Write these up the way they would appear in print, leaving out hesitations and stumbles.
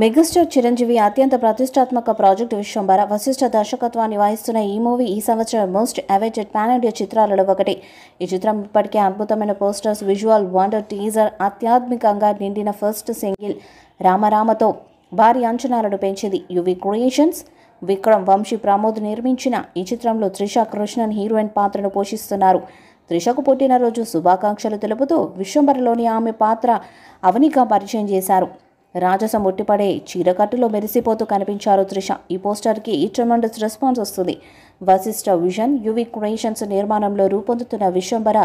Megastar Chiranjeevi అత్యంత ప్రతిష్టాత్మక project Vishwambhara Vashishtha దర్శకత్వాన్ని వహిస్తున్న ఈ మూవీ ఈ సంవత్సరం మోస్ట్ అవైటెడ్ పాన్ ఇండియా చిత్రాలలో ఒకటి. ఈ చిత్రం ఇప్పటికే అద్భుతమైన పోస్టర్స్, విజువల్ వండర్, టీజర్, ఆధ్యాత్మికంగా నిండిన ఫస్ట్ సింగిల్ రామరామతో భారీ అంచనాలను పెంచింది. యువి క్రియేషన్స్, విక్రమ్ వంశీ ప్రమోద్ నిర్మించిన ఈ చిత్రంలో త్రిష కృష్ణన్ హీరోయిన్ పాత్రను పోషిస్తున్నారు. త్రిషకు పుట్టినరోజు శుభాకాంక్షలు తెలుపుతూ విశ్వంబరలోని ఆమె పాత్ర అవనిగా పరిచయం చేశారు. రాజసం ఉట్టిపడే చీరకట్టులో మెరిసిపోతూ కనిపించారు త్రిష. ఈ పోస్టర్కి ట్రెమెండస్ రెస్పాన్స్ వస్తుంది. వశిష్ఠ విజన్, యువి క్రియేషన్స్ నిర్మాణంలో రూపొందుతున్న విశ్వంబర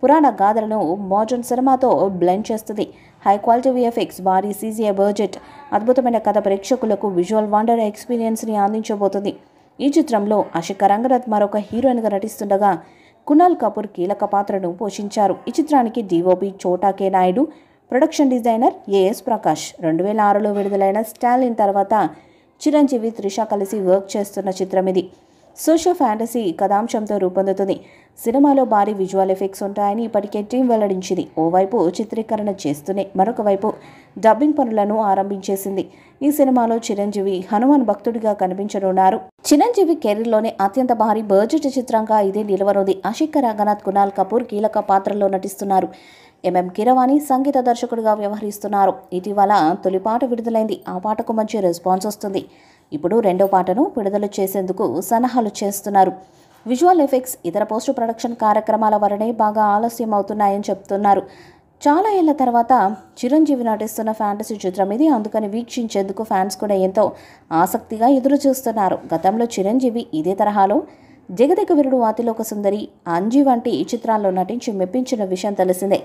పురాణ గాథలను మోడర్న్ సినిమాతో బ్లెండ్ చేస్తుంది. హై క్వాలిటీ విఎఫ్ఎక్స్, భారీ సీజీఐ బడ్జెట్, అద్భుతమైన కథ ప్రేక్షకులకు విజువల్ వండర్ ఎక్స్పీరియన్స్ని అందించబోతుంది. ఈ చిత్రంలో ఆషికా రంగనాథ్ మరొక హీరోయిన్గా నటిస్తుండగా కునాల్ కపూర్ కీలక పాత్రను పోషించారు. ఈ చిత్రానికి DOP Chota K Naidu, production designer AS Prakash. 2006లో విడుదలైన స్టాలిన్ తర్వాత చిరంజీవి, త్రిష కలిసి వర్క్ చేస్తున్న చిత్రం ఇది. సోషల్ ఫ్యాంటసీ కథాంశంతో రూపొందుతుంది. సినిమాలో భారీ విజువల్ ఎఫెక్ట్స్ ఉంటాయని ఇప్పటికే టీం వెల్లడించింది. ఓవైపు చిత్రీకరణ చేస్తూనే మరొక వైపు డబ్బింగ్ పనులను ఆరంభించేసింది. ఈ సినిమాలో చిరంజీవి హనుమాన్ భక్తుడిగా కనిపించనున్నారు. చిరంజీవి కెరీర్లోనే అత్యంత భారీ బడ్జెట్ చిత్రంగా ఇదే నిలవనుంది. ఆషికా రంగనాథ్, కునాల్ కపూర్ కీలక పాత్రల్లో నటిస్తున్నారు. ఎంఎం కీరవాణి సంగీత దర్శకుడిగా వ్యవహరిస్తున్నారు. ఇటీవల తొలి పాట విడుదలైంది. ఆ పాటకు మంచి రెస్పాన్స్ వస్తుంది. ఇప్పుడు రెండో పాటను విడుదల చేసేందుకు సన్నాహాలు చేస్తున్నారు. విజువల్ ఎఫెక్ట్స్, ఇతర పోస్ట్ ప్రొడక్షన్ కార్యక్రమాల వలనే బాగా ఆలస్యం అవుతున్నాయని చెప్తున్నారు. చాలా ఏళ్ల తర్వాత చిరంజీవి నటిస్తున్న ఫ్యాంటసీ చిత్రం ఇది. అందుకని వీక్షించేందుకు ఫ్యాన్స్ కూడా ఎంతో ఆసక్తిగా ఎదురు చూస్తున్నారు. గతంలో చిరంజీవి ఇదే తరహాలో జగదేక వీరుడు, అతిలోక సుందరి, అంజి వంటి చిత్రాల్లో నటించి మెప్పించిన విషయం తెలిసిందే.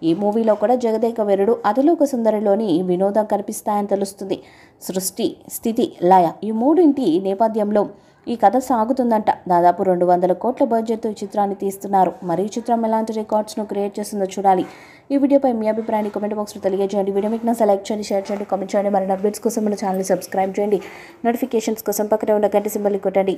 ఈ మూవీలో కూడా జగదేక వీరుడు, అతిలోక సుందరిలోని వినోదం కనిపిస్తాయని తెలుస్తుంది. సృష్టి, స్థితి, లయ ఈ మూడింటి నేపథ్యంలో ఈ కథ సాగుతుందంట. దాదాపు 200 కోట్ల బడ్జెట్తో ఈ చిత్రాన్ని తీస్తున్నారు. మరి ఈ చిత్రం ఎలాంటి రికార్డ్స్ను క్రియేట్ చేస్తుందో చూడాలి. ఈ వీడియోపై మీ అభిప్రాయాన్ని కామెంట్ బాక్స్లో తెలియజేయండి. వీడియో మీకు లైక్ చేయండి, షేర్ చేయండి, కామెంట్ చేయండి. మరిన్ని అప్డేట్స్ కోసం మన ఛానల్ని సబ్స్క్రైబ్ చేయండి. నోటిఫికేషన్స్ కోసం పక్కనే ఉన్న గంట సింబల్ని కొట్టండి.